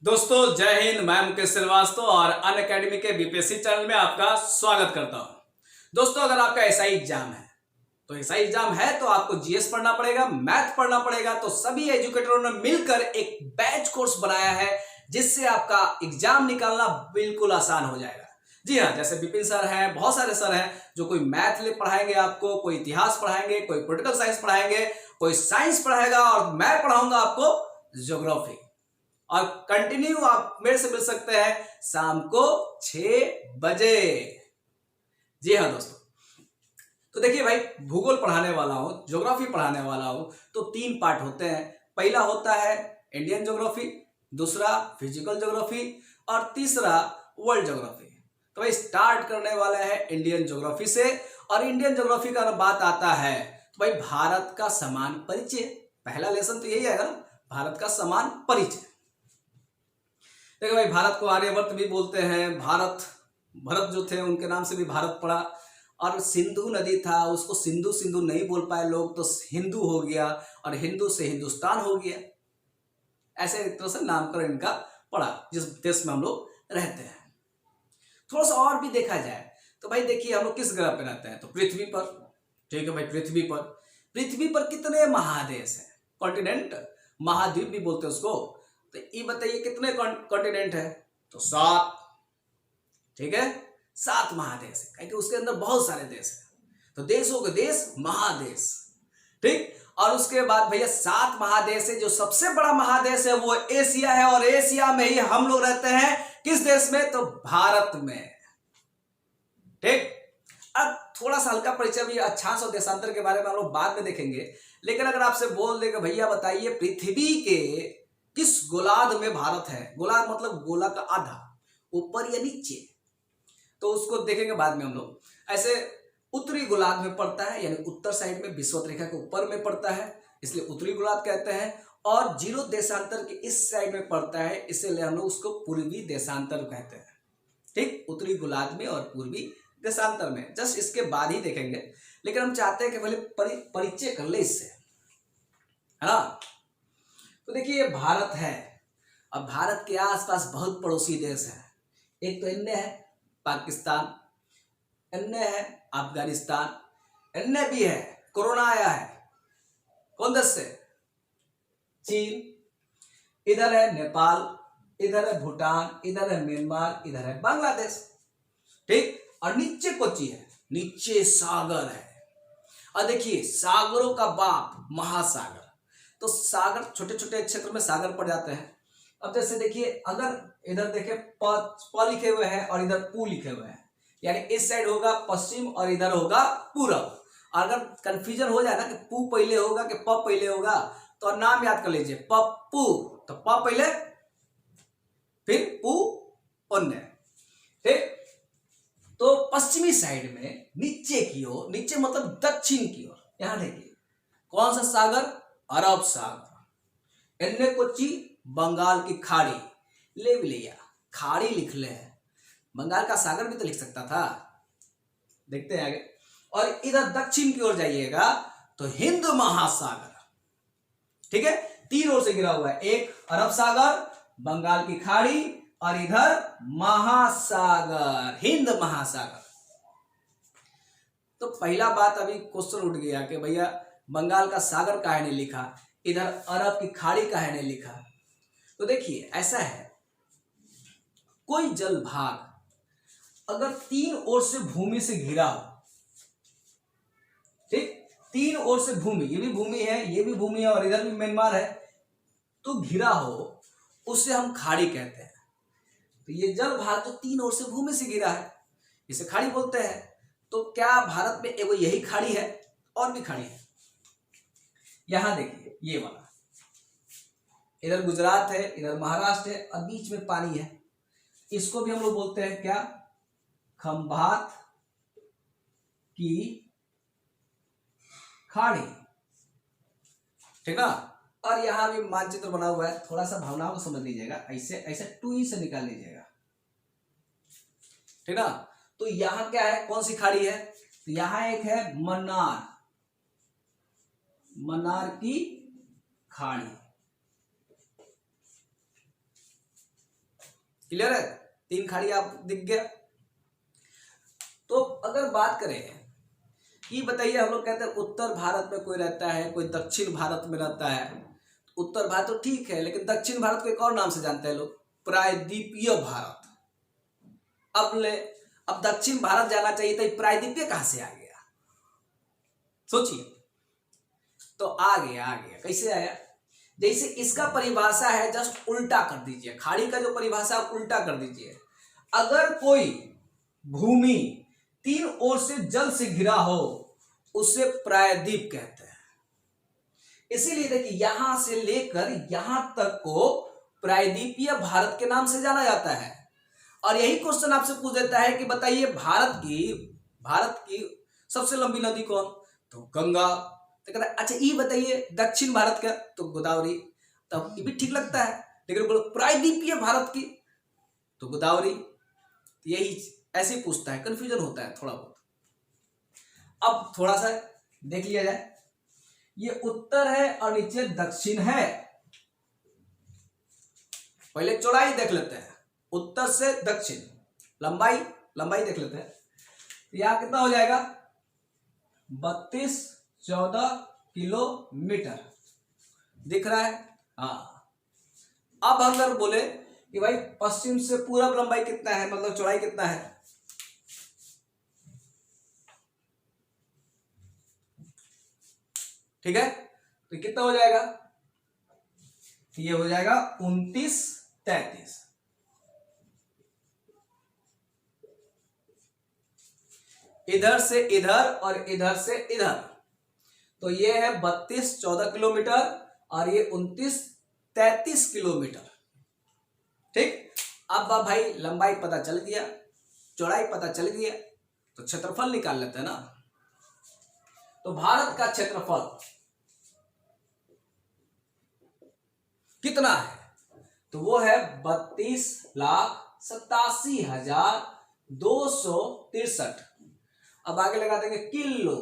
दोस्तों जय हिंद। मैं मुकेश श्रीवास्तव और अनअकैडमी के बीपीएससी चैनल में आपका स्वागत करता हूं। दोस्तों अगर आपका एसआई एग्जाम है तो एसआई एग्जाम है तो आपको जीएस पढ़ना पड़ेगा, मैथ पढ़ना पड़ेगा। तो सभी एजुकेटरों ने मिलकर एक बैच कोर्स बनाया है जिससे आपका एग्जाम निकालना बिल्कुल आसान हो जाएगा। जी हाँ, जैसे विपिन सर हैं, बहुत सारे सर हैं जो कोई मैथ पढ़ाएंगे आपको, कोई इतिहास पढ़ाएंगे, कोई पॉलिटिकल साइंस पढ़ाएंगे, कोई साइंस पढ़ाएगा और मैं पढ़ाऊंगा आपको ज्योग्राफी। और कंटिन्यू आप मेरे से मिल सकते हैं शाम को 6 बजे। जी हाँ दोस्तों, तो देखिए भाई, भूगोल पढ़ाने वाला हूं, ज्योग्राफी पढ़ाने वाला हूं, तो 3 पार्ट होते हैं। पहला होता है इंडियन ज्योग्राफी, दूसरा फिजिकल ज्योग्राफी और तीसरा वर्ल्ड ज्योग्राफी। तो भाई स्टार्ट करने वाला है इंडियन ज्योग्राफी से। और इंडियन ज्योग्राफी का बात आता है तो भाई भारत का समान परिचय, पहला लेसन तो यही है ना, भारत का समान परिचय। देखो भाई, भारत को आर्यवर्त भी बोलते हैं, भरत जो थे उनके नाम से भी भारत पड़ा। और सिंधु नदी था, उसको सिंधु सिंधु नहीं बोल पाए लोग तो हिंदू हो गया, और हिंदू से हिंदुस्तान हो गया। ऐसे एक तरह से नामकरण इनका पड़ा जिस देश में हम लोग रहते हैं। थोड़ा सा और भी देखा जाए तो भाई देखिए, हम लोग किस ग्रह पे रहते हैं तो पृथ्वी पर। ठीक है भाई, पृथ्वी पर कितने महादेश हैं, कॉन्टिनेंट, महाद्वीप भी बोलते हैं उसको। तो ये बताइए कितने कॉन्टिनेंट है तो 7। ठीक है, 7 महादेश है, क्योंकि उसके अंदर बहुत सारे देश है। तो देशों के देश, महादेश। ठीक, और उसके बाद भैया 7 महादेश है। जो सबसे बड़ा महादेश है वो एशिया है, और एशिया में ही हम लोग रहते हैं। किस देश में तो भारत में। ठीक, अब थोड़ा सा हल्का परिचय भी अक्षांश और देशांतर के बारे में हम लोग बाद में देखेंगे। लेकिन अगर आपसे बोल देगा भैया बताइए पृथ्वी के किस गोलार्ध में भारत है, गोलार्ध मतलब गोला का आधा, ऊपर या नीचे, तो उसको देखेंगे बाद में हम लोग। ऐसे उत्तरी गोलार्ध में पड़ता है, यानी उत्तर साइड में विषुवत रेखा के ऊपर में पड़ता है, इसलिए उत्तरी गोलार्ध कहते हैं। और जीरो देशांतर के इस साइड में पड़ता है, इसलिए हम लोग उसको पूर्वी देशांतर कहते हैं। ठीक, उत्तरी गोलार्ध में और पूर्वी देशांतर में जस्ट इसके बाद ही देखेंगे। लेकिन हम चाहते हैं कि पहले परिचय कर ले इससे, है ना। तो देखिए भारत है, अब भारत के आसपास बहुत पड़ोसी देश है। एक तो इनने है पाकिस्तान, इनने है अफगानिस्तान, इनने भी है कोरोना आया है कौन देश से, चीन। इधर है नेपाल, इधर है भूटान, इधर है म्यांमार, इधर है बांग्लादेश। ठीक, और नीचे कोची है, नीचे सागर है। और देखिए सागरों का बाप महासागर। तो सागर, छोटे छोटे क्षेत्र में सागर पड़ जाते हैं। अब जैसे देखिए, अगर इधर देखिए प लिखे हुए हैं और इधर पू लिखे हुए हैं, यानी इस साइड होगा पश्चिम और इधर होगा पूरब। अगर कंफ्यूजन हो जाए ना कि पू पहले होगा कि प पहले होगा, तो नाम याद कर लीजिए, पप्पू। तो प पहले फिर पू अन्य। ठीक, तो पश्चिमी साइड में नीचे की ओर, नीचे मतलब दक्षिण की ओर, यहां देखिए कौन सा सागर, अरब सागर। इनने कोची बंगाल की खाड़ी, ले भी लिया, खाड़ी लिख ले है, बंगाल का सागर भी तो लिख सकता था। देखते हैं आगे। और इधर दक्षिण की ओर जाइएगा तो हिंद महासागर। ठीक है, 3 ओर से घिरा हुआ है, एक अरब सागर, बंगाल की खाड़ी और इधर महासागर, हिंद महासागर। तो पहला बात अभी क्वेश्चन उठ गया कि भैया बंगाल का सागर काहे ने लिखा, इधर अरब की खाड़ी काहे ने लिखा। तो देखिए ऐसा है, कोई जल भाग अगर 3 ओर से भूमि से घिरा हो, ठीक, 3 ओर से भूमि, ये भी भूमि है, ये भी भूमि है और इधर भी म्यांमार है, तो घिरा हो, उसे हम खाड़ी कहते हैं। तो ये जल भाग जो 3 ओर से भूमि से घिरा है, इसे खाड़ी बोलते हैं। तो क्या भारत में एगो यही खाड़ी है, और भी खाड़ी है। यहां देखिए ये वाला, इधर गुजरात है, इधर महाराष्ट्र है और बीच में पानी है। इसको भी हम लोग बोलते हैं क्या, खंभात की खाड़ी। ठीक ना। और यहां भी मानचित्र बना हुआ है, थोड़ा सा भावनाओं को समझ लीजिएगा, ऐसे ऐसे टू से निकाल लीजिएगा। ठीक ना। तो यहां क्या है, कौन सी खाड़ी है, तो यहां एक है मन्नार की खाड़ी। क्लियर है, 3 खाड़ी आप दिख गया। तो अगर बात करें कि बताइए, हम लोग कहते हैं उत्तर भारत में कोई रहता है, कोई दक्षिण भारत में रहता है। उत्तर भारत तो ठीक है, लेकिन दक्षिण भारत को एक और नाम से जानते हैं लोग, प्रायद्वीपीय भारत। अब दक्षिण भारत जाना चाहिए था, प्रायद्वीपीय कहां से आ गया? सोचिए। तो आ गया कैसे आया? जैसे इसका परिभाषा है, जस्ट उल्टा कर दीजिए, खाड़ी का जो परिभाषा उल्टा कर दीजिए। अगर कोई भूमि 3 ओर से जल से घिरा हो, उसे प्रायद्वीप कहते हैं। इसीलिए देखिए, यहां से लेकर यहां तक को प्रायद्वीपीय भारत के नाम से जाना जाता है। और यही क्वेश्चन आपसे पूछ देता है कि बताइए, भारत की सबसे लंबी नदी कौन? तो गंगा। तो कहता है अच्छा ये बताइए दक्षिण भारत का, तो गोदावरी। तब ये भी ठीक लगता है, लेकिन बोलो प्रायद्वीपीय भारत की, तो गोदावरी। यही ऐसे पूछता है, कंफ्यूजन होता है थोड़ा बहुत। अब थोड़ा सा देख लिया जाए, ये उत्तर है और नीचे दक्षिण है। पहले चौड़ाई देख लेते हैं, उत्तर से दक्षिण लंबाई देख लेते हैं। तो यहां कितना हो जाएगा? 32-14 किलोमीटर दिख रहा है। हाँ, अब अगर बोले कि भाई पश्चिम से पूरब लंबाई कितना है, मतलब चौड़ाई कितना है? ठीक है, तो कितना हो जाएगा? ये हो जाएगा 29-33। इधर से इधर और इधर से इधर, तो ये है 32-14 किलोमीटर और ये 29-33 किलोमीटर। ठीक, अब भाई लंबाई पता चल गया, चौड़ाई पता चल गया, तो क्षेत्रफल निकाल लेते हैं ना। तो भारत का क्षेत्रफल कितना है? तो वो है 32,87,263। अब आगे लगा देंगे किलो,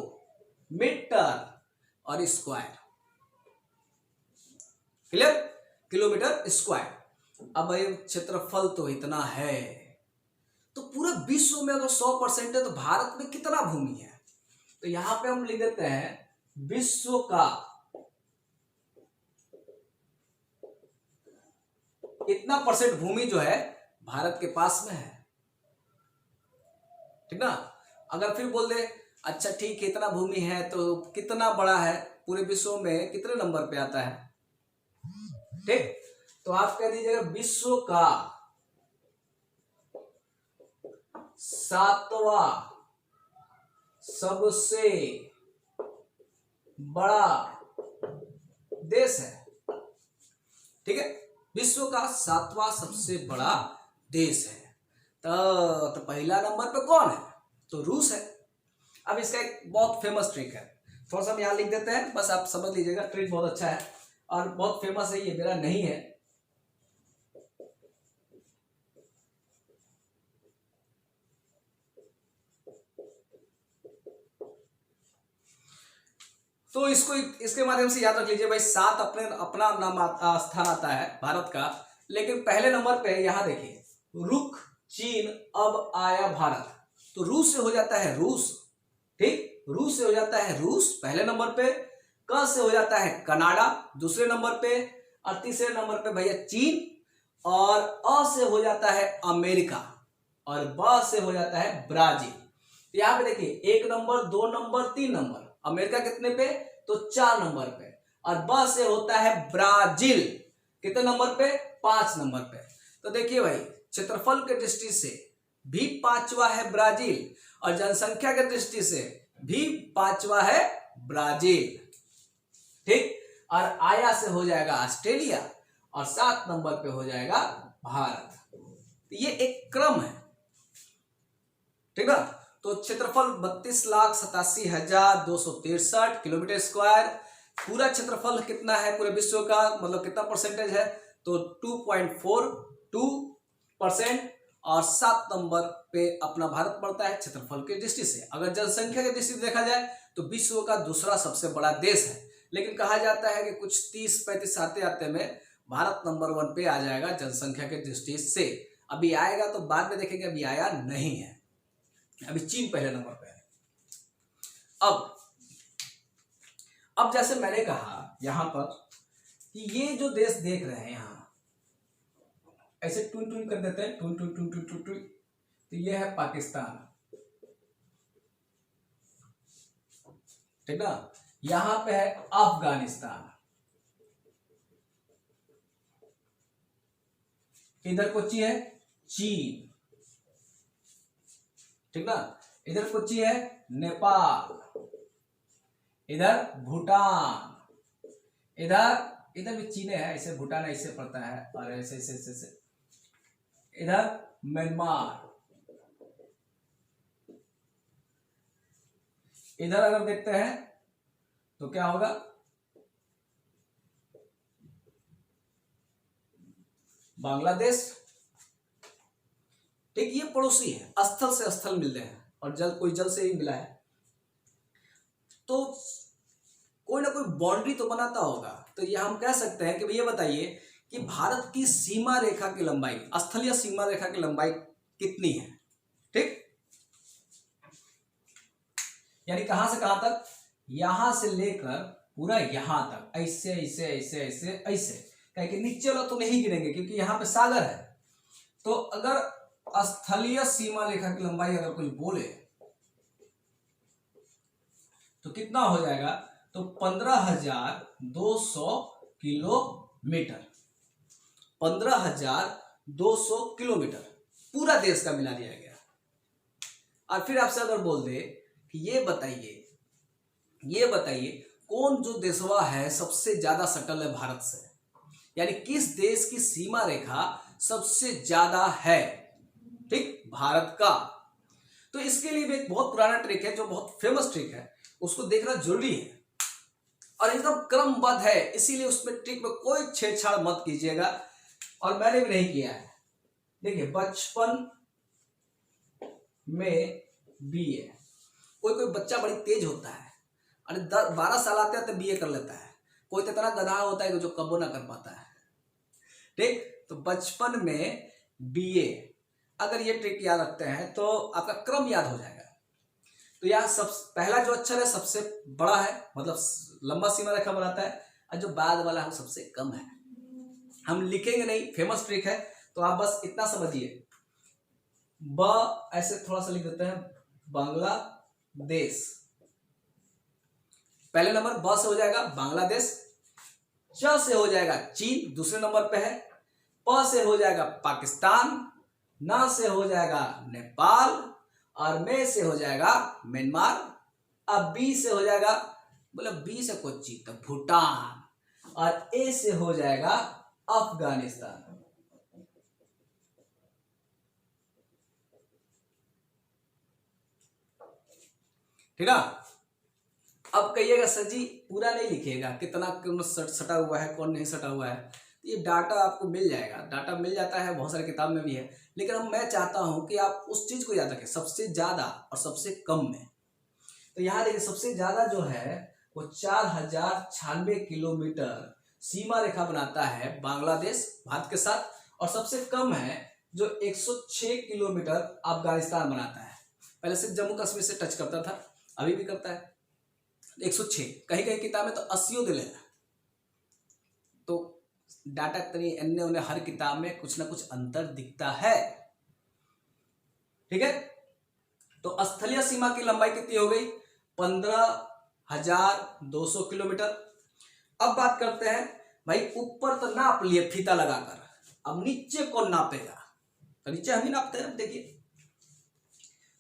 मीटर और स्क्वायर। क्लियर? Kilometre square. अब ये क्षेत्रफल तो इतना है, तो पूरे विश्व में अगर 100% है तो भारत में कितना भूमि है? तो यहां पे हम लिख देते हैं विश्व का इतना % भूमि जो है भारत के पास में है। ठीक ना? अगर फिर बोल दे अच्छा ठीक है इतना भूमि है तो कितना बड़ा है, पूरे विश्व में कितने नंबर पे आता है? ठीक, तो आप कह दीजिएगा विश्व का 7वां सबसे बड़ा देश है। ठीक है, विश्व का 7वां सबसे बड़ा देश है। तो पहला नंबर पे कौन है? तो रूस है। अब इसका एक बहुत फेमस ट्रिक है, थोड़ा सा हम यहां लिख देते हैं, बस आप समझ लीजिएगा। ट्रिक बहुत अच्छा है और बहुत फेमस है, ये मेरा नहीं है। तो इसको इसके माध्यम से याद रख लीजिए भाई, 7 अपना नाम स्थान आता है भारत का, लेकिन पहले नंबर पे यहां देखिए रुख चीन, अब आया भारत। तो रूस से हो जाता है रूस। ठीक, रूस से हो जाता है रूस पहले नंबर पे, क से हो जाता है कनाडा दूसरे नंबर पे, और तीसरे नंबर पे भैया चीन, और अ से हो जाता है अमेरिका, और ब से हो जाता है ब्राजील। तो यहां पे देखिए 1 नंबर 2 नंबर 3 नंबर, अमेरिका कितने पे? तो 4 नंबर पे, और ब से होता है ब्राजील कितने नंबर पे? 5 नंबर पे। तो देखिए भाई क्षेत्रफल के दृष्टि से भी 5वां है ब्राजील, और जनसंख्या के दृष्टि से भी 5वां है ब्राजील। ठीक, और आया से हो जाएगा ऑस्ट्रेलिया, और 7 नंबर पे हो जाएगा भारत। ये एक क्रम है। ठीक ना? तो क्षेत्रफल 32,87,263 किलोमीटर स्क्वायर। पूरा क्षेत्रफल कितना है पूरे विश्व का, मतलब कितना % है? तो 2.42%, और 7 नंबर पे अपना भारत पड़ता है क्षेत्रफल की दृष्टि से। अगर जनसंख्या की दृष्टि से देखा जाए तो विश्व का दूसरा सबसे बड़ा देश है, लेकिन कहा जाता है कि कुछ 30-35 आते आते में भारत नंबर 1 पे आ जाएगा जनसंख्या की दृष्टि से। अभी आएगा तो बाद में देखेंगे, अभी आया नहीं है। अभी चीन पहले नंबर पे है। अब जैसे मैंने कहा यहां पर कि ये जो देश देख रहे हैं यहां ऐसे टून टून कर देते हैं, टून टून टून टून टून टून, तो ये है पाकिस्तान, ठीक ना। यहां पे है अफगानिस्तान, इधर कोची है चीन, ठीक ना। इधर कोची है नेपाल, इधर भूटान, इधर इधर भी चीन है, ऐसे भूटान ऐसे पड़ता है, और ऐसे ऐसे ऐसे, ऐसे। इधर म्यांमार, इधर अगर देखते हैं तो क्या होगा, बांग्लादेश, ठीक। ये पड़ोसी है, स्थल से स्थल मिल रहे हैं, और जल कोई जल से ही मिला है, तो कोई ना कोई बाउंड्री तो बनाता होगा। तो ये हम कह सकते हैं कि भैया बताइए कि भारत की सीमा रेखा की लंबाई, स्थलीय सीमा रेखा की लंबाई कितनी है, ठीक। यानी कहां से कहां तक, यहां से लेकर पूरा यहां तक, ऐसे ऐसे ऐसे ऐसे ऐसे, कह कि नीचे वाला तो नहीं गिनेंगे क्योंकि यहां पे सागर है। तो अगर स्थलीय सीमा रेखा की लंबाई अगर कोई बोले तो कितना हो जाएगा, तो 15,200 किलोमीटर, 15,200 किलोमीटर पूरा देश का मिला दिया गया। और फिर आपसे अगर बोल दे कि ये बताइए कौन जो देशवा है सबसे ज्यादा सटल है भारत से, यानी किस देश की सीमा रेखा सबसे ज्यादा है, ठीक, भारत का। तो इसके लिए भी एक बहुत पुराना ट्रिक है, जो बहुत फेमस ट्रिक है, उसको देखना जरूरी है और एकदम क्रमबद्ध है, इसीलिए उसमें ट्रिक में कोई छेड़छाड़ मत कीजिएगा, और मैंने भी नहीं किया है। देखिए, बचपन में बीए, कोई बच्चा बड़ी तेज होता है, अरे 12 साल आते आते बीए कर लेता है, कोई तो इतना गधा होता है जो कबो ना कर पाता है, ठीक। तो बचपन में बीए, अगर ये ट्रिक याद रखते हैं तो आपका क्रम याद हो जाएगा। तो यह सब पहला जो अक्षर है सबसे बड़ा है, मतलब लंबा सीमा रेखा बनाता है, और जो बाद वाला है वो सबसे कम है। हम लिखेंगे नहीं, फेमस ट्रिक है, तो आप बस इतना समझिए, ब ऐसे थोड़ा सा लिख देते हैं, बांग्लादेश, पहले नंबर ब से हो जाएगा बांग्लादेश, च से हो जाएगा चीन, दूसरे नंबर पे है, प से हो जाएगा पाकिस्तान, न से हो जाएगा नेपाल, और मे से हो जाएगा म्यांमार, अब बी से हो जाएगा, मतलब बी से कोची तो भूटान, और ए से हो जाएगा अफगानिस्तान, ठीक है। अब कहिएगा सर जी पूरा नहीं लिखिएगा, कितना कौन सटा हुआ है कौन नहीं सटा हुआ है, ये डाटा आपको मिल जाएगा, डाटा मिल जाता है, बहुत सारे किताब में भी है, लेकिन अब मैं चाहता हूं कि आप उस चीज को याद रखें, सबसे ज्यादा और सबसे कम में। तो यहाँ देखिए, सबसे ज्यादा जो है वो 4,096 किलोमीटर सीमा रेखा बनाता है बांग्लादेश भारत के साथ, और सबसे कम है जो 106 किलोमीटर अफगानिस्तान बनाता है। पहले सिर्फ जम्मू कश्मीर से टच करता था, अभी भी करता है 106, कहीं कहीं किताब में तो 80 दे लेना। तो डाटा तनी अन्य उन्हें हर किताब में कुछ ना कुछ अंतर दिखता है, ठीक है। तो स्थलीय सीमा की लंबाई कितनी हो गई, 15,200 किलोमीटर। अब बात करते हैं भाई, ऊपर तो नाप लिए फीता लगाकर, अब नीचे कौन नापेगा, तो नीचे हम ही नापते हैं। देखिए,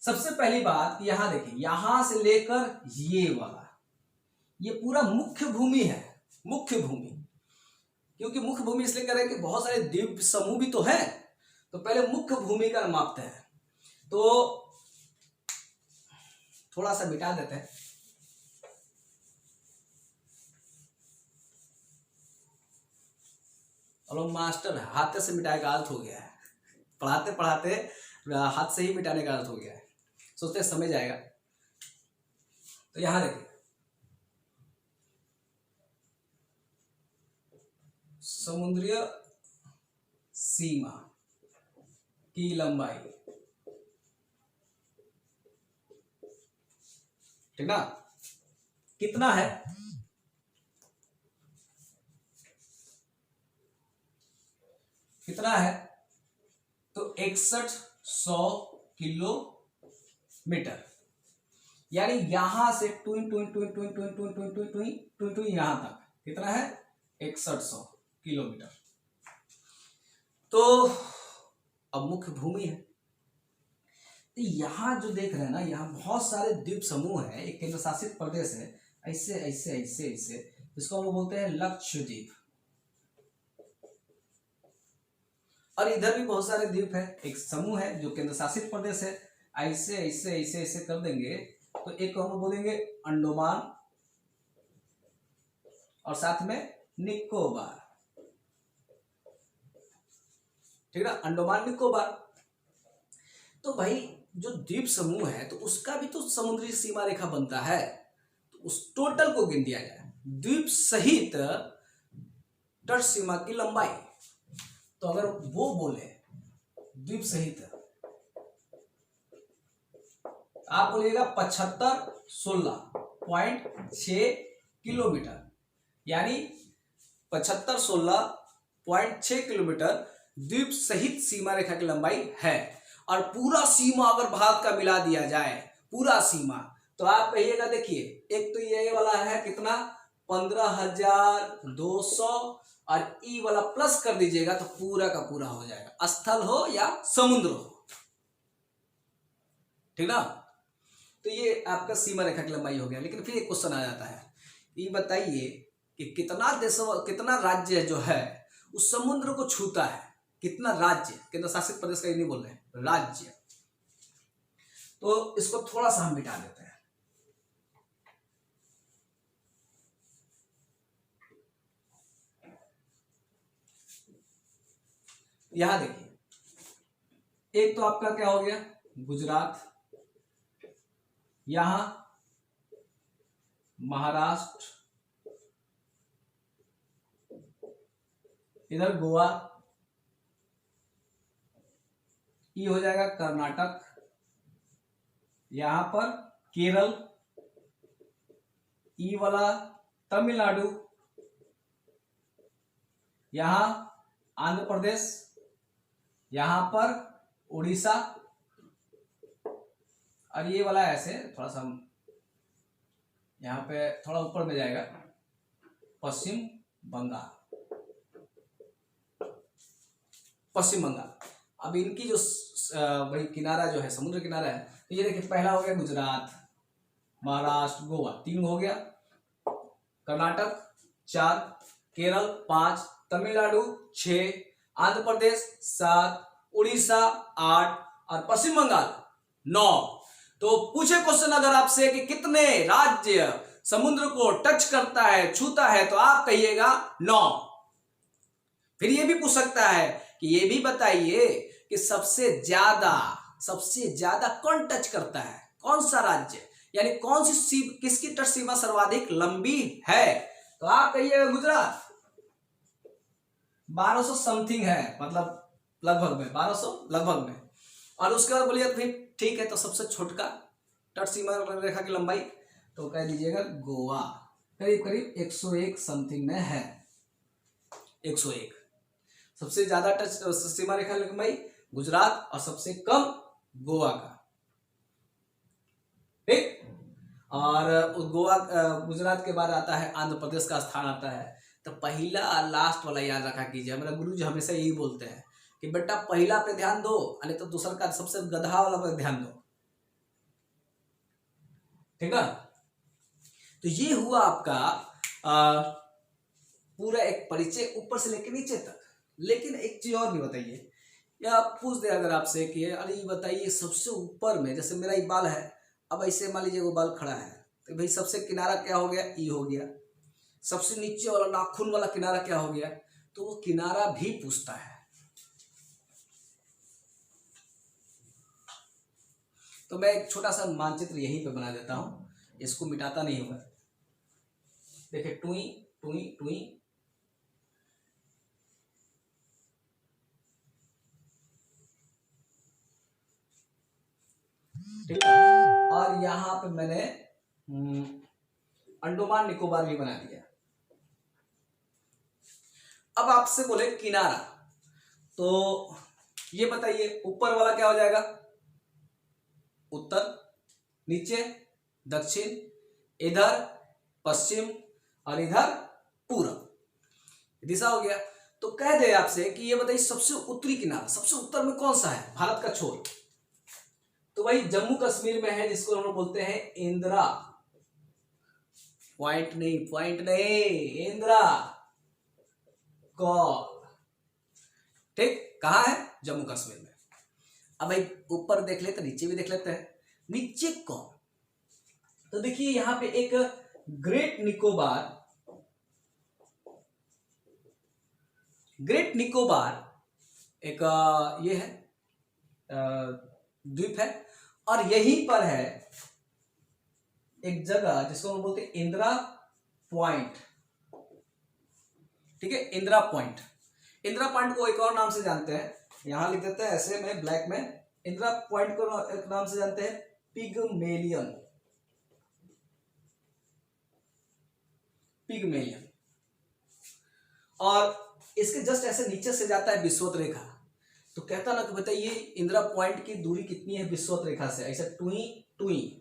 सबसे पहली बात यहां देखिए, यहां से लेकर ये वाला, ये पूरा मुख्य भूमि है, मुख्य भूमि, क्योंकि मुख्य भूमि इसलिए कह रहे हैं कि बहुत सारे द्वीप समूह भी तो है, तो पहले मुख्य भूमि का मापते हैं। तो थोड़ा सा मिटा देते हैं, और मास्टर हाथ से मिटाने का आदत हो गया है, पढ़ाते पढ़ाते हाथ से ही मिटाने का आदत हो गया है, सोचते समझ आएगा। तो यहां देखिए, समुद्रीय सीमा, की लंबाई, ठीक ना। कितना है, कितना है, तो 6100 किलोमीटर। यानी यहां से टुइन टुइन टुइन टुइन टुइन टुइन टुइन टुइन टुइन टुइन टुइन यहां तक कितना है, 6100 किलोमीटर। तो अब मुख्य भूमि है, तो यहां जो देख रहे हैं ना, यहां बहुत सारे द्वीप समूह है, एक केंद्र शासित प्रदेश है, ऐसे ऐसे ऐसे ऐसे, जिसको हम बोलते हैं लक्षद्वीप। और इधर भी बहुत सारे द्वीप है, एक समूह है जो केंद्र शासित प्रदेश है, ऐसे ऐसे ऐसे ऐसे कर देंगे तो एक को हम बोलेंगे अंडमान और साथ में निकोबार, ठीक है, अंडमान निकोबार। तो भाई जो द्वीप समूह है तो उसका भी तो समुद्री सीमा रेखा बनता है, तो उस टोटल को गिन दिया जाए, द्वीप सहित तट सीमा की लंबाई। तो अगर वो बोले द्वीप सहित, आप बोलिएगा 7516.6 किलोमीटर, यानी 7516.6 किलोमीटर द्वीप सहित सीमा रेखा की लंबाई है। और पूरा सीमा अगर भारत का मिला दिया जाए, पूरा सीमा, तो आप कहिएगा, देखिए एक तो ये वाला है कितना, 15,200, और ई वाला प्लस कर दीजिएगा तो पूरा का पूरा हो जाएगा, स्थल हो या समुद्र हो, ठीक ना। तो ये आपका सीमा रेखा की लंबाई हो गया। लेकिन फिर एक क्वेश्चन आ जाता है, ये बताइए कि कितना देशों, कितना राज्य जो है उस समुद्र को छूता है, कितना राज्य, केंद्र शासित प्रदेश का ये नहीं बोल रहे हैं, राज्य। तो इसको थोड़ा सा हम मिटा देते हैं, यहां देखिए, एक तो आपका क्या हो गया, गुजरात, यहां महाराष्ट्र, इधर गोवा, ये हो जाएगा कर्नाटक, यहां पर केरल, ई वाला तमिलनाडु, यहां आंध्र प्रदेश, यहां पर उड़ीसा, और ये वाला ऐसे थोड़ा सा यहां पे थोड़ा ऊपर में जाएगा, पश्चिम बंगाल, पश्चिम बंगाल। अब इनकी जो भाई किनारा जो है, समुद्र किनारा है, तो ये देखिए, पहला हो गया गुजरात, महाराष्ट्र, गोवा, 3 हो गया, कर्नाटक 4, केरल 5, तमिलनाडु 6, आंध्र प्रदेश 7, उड़ीसा 8 और पश्चिम बंगाल 9। तो पूछे क्वेश्चन अगर आपसे कि कितने राज्य समुद्र को टच करता है, छूता है, तो आप कहिएगा 9। फिर ये भी पूछ सकता है कि ये भी बताइए कि सबसे ज्यादा कौन टच करता है, कौन सा राज्य, यानी कौन सी किसकी तट सीमा सर्वाधिक लंबी है, तो आप कहिएगा गुजरात, 1200 समथिंग है, मतलब लगभग में 1200 लगभग में। और उसके बाद बोलिए भाई ठीक है, तो सबसे छोटका तट सीमा रेखा की लंबाई, तो कह दीजिएगा गोवा, करीब करीब 101 समथिंग में है, 101। सबसे ज्यादा टच सीमा रेखा लंबाई गुजरात और सबसे कम गोवा का, ठीक। और गोवा, गुजरात के बाद आता है आंध्र प्रदेश का स्थान आता है। तो पहला लास्ट वाला याद रखा कीजिए, मेरा गुरु जी हमेशा यही बोलते हैं कि बेटा पहला पे ध्यान दो, नहीं तो दूसरा का सबसे गधा वाला पे ध्यान दो, ठीक है। तो ये हुआ आपका पूरा एक परिचय ऊपर से लेकर नीचे तक। लेकिन एक चीज और भी बताइए, या पूछ दे अगर आपसे कि अरे बताइए सबसे ऊपर में, जैसे मेरा ये बाल है, अब ऐसे मान लीजिए वो बाल खड़ा है, तो भाई सबसे किनारा क्या हो गया, ई हो गया, सबसे नीचे वाला नाखून वाला किनारा क्या हो गया, तो वो किनारा भी पूछता है। तो मैं एक छोटा सा मानचित्र यहीं पे बना देता हूं, इसको मिटाता नहीं होगा। देखिए टुई टुई टुई, ठीक है। और यहाँ पे मैंने अंडमान निकोबार भी बना दिया। अब आपसे बोले किनारा, तो ये बताइए ऊपर वाला क्या हो जाएगा? उत्तर, नीचे दक्षिण, इधर पश्चिम और इधर पूरब, दिशा हो गया। तो कह दे आपसे कि ये बताइए सबसे उत्तरी किनारा सबसे उत्तर में कौन सा है भारत का छोर? तो भाई जम्मू कश्मीर में है, जिसको हम लोग बोलते हैं इंदिरा, पॉइंट नहीं, इंदिरा कॉल। ठीक, कहा है? जम्मू कश्मीर में। अब भाई ऊपर देख लेते, नीचे भी देख लेते हैं। नीचे कौन? तो देखिए यहां पे एक ग्रेट निकोबार एक ये है द्वीप है, और यहीं पर है एक जगह जिसको हम बोलते हैं इंदिरा पॉइंट। ठीक है, इंदिरा पॉइंट। इंदिरा पॉइंट को एक और नाम से जानते हैं, यहां लिख देते हैं ऐसे में ब्लैक में। इंदिरा पॉइंट को एक नाम से जानते हैं पिगमेलियन। और इसके जस्ट ऐसे नीचे से जाता है विषुवत रेखा। तो कहता ना कि बताइए इंदिरा पॉइंट की दूरी कितनी है विषुवत रेखा से, ऐसा टुई।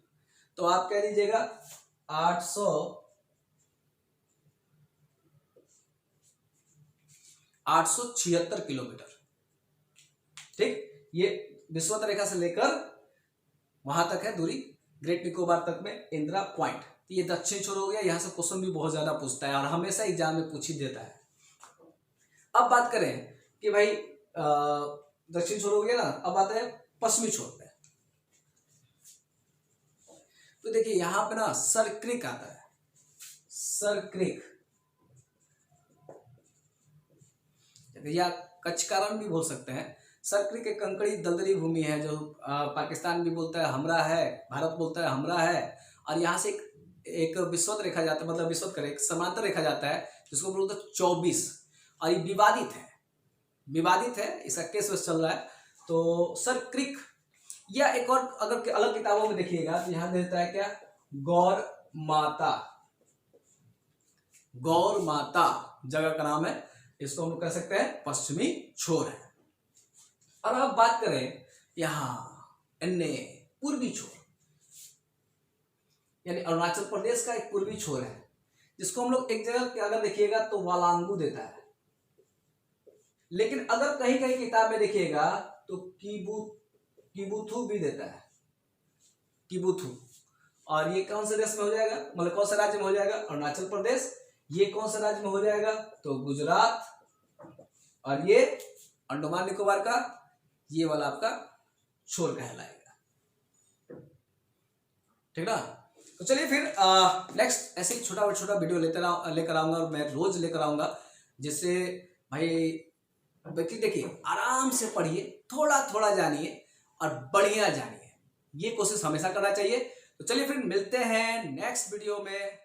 तो आप कह दीजिएगा 876 किलोमीटर। ठीक, ये विषुवत रेखा से लेकर वहां तक है दूरी, ग्रेट निकोबार तक में इंदिरा पॉइंट। ये दक्षिण छोर हो गया। यहां से क्वेश्चन भी बहुत ज्यादा पूछता है और हमेशा एग्जाम में पूछ ही देता है। अब बात करें कि भाई दक्षिण छोर हो गया ना, अब आता है पश्चिमी छोर पे। तो देखिए यहां पे ना सर क्रिक आता है, सर क्रिक या कचकारण भी बोल सकते हैं। सर क्रिक एक कंकड़ी दलदली भूमि है जो पाकिस्तान भी बोलता है हमरा है, भारत बोलता है हमरा है। और यहाँ से एक विषुवत रेखा जाता है, मतलब विषुवत करे एक समांतर रेखा जाता है जिसको बोलते हैं 24। और ये विवादित है, इसका केस चल रहा है। तो सर क्रिक या एक और अगर अलग किताबों में देखिएगा तो यहां देता है क्या, गौर माता जगह का नाम है। इसको हम लोग कह सकते हैं पश्चिमी छोर है। और अब बात करें यहां पूर्वी छोर, यानी अरुणाचल प्रदेश का एक पूर्वी छोर है, जिसको हम लोग एक जगह अगर देखिएगा तो वालांगू देता है। लेकिन अगर कहीं कहीं किताब में देखिएगा तो किबुथु भी देता है, किबुथु। और ये कौन से देश में हो जाएगा, मतलब कौन से राज्य में हो जाएगा? अरुणाचल प्रदेश। ये कौन से राज्य में हो जाएगा? तो गुजरात। और ये अंडमान निकोबार का ये वाला आपका छोर कहलाएगा। ठीक ना? तो चलिए फिर नेक्स्ट ऐसे ही छोटा वीडियो लेकर आऊंगा, और मैं रोज लेकर आऊंगा, जिससे भाई देखिए आराम से पढ़िए, थोड़ा जानिए और बढ़िया जानिए। ये कोशिश हमेशा करना चाहिए। तो चलिए फिर मिलते हैं नेक्स्ट वीडियो में।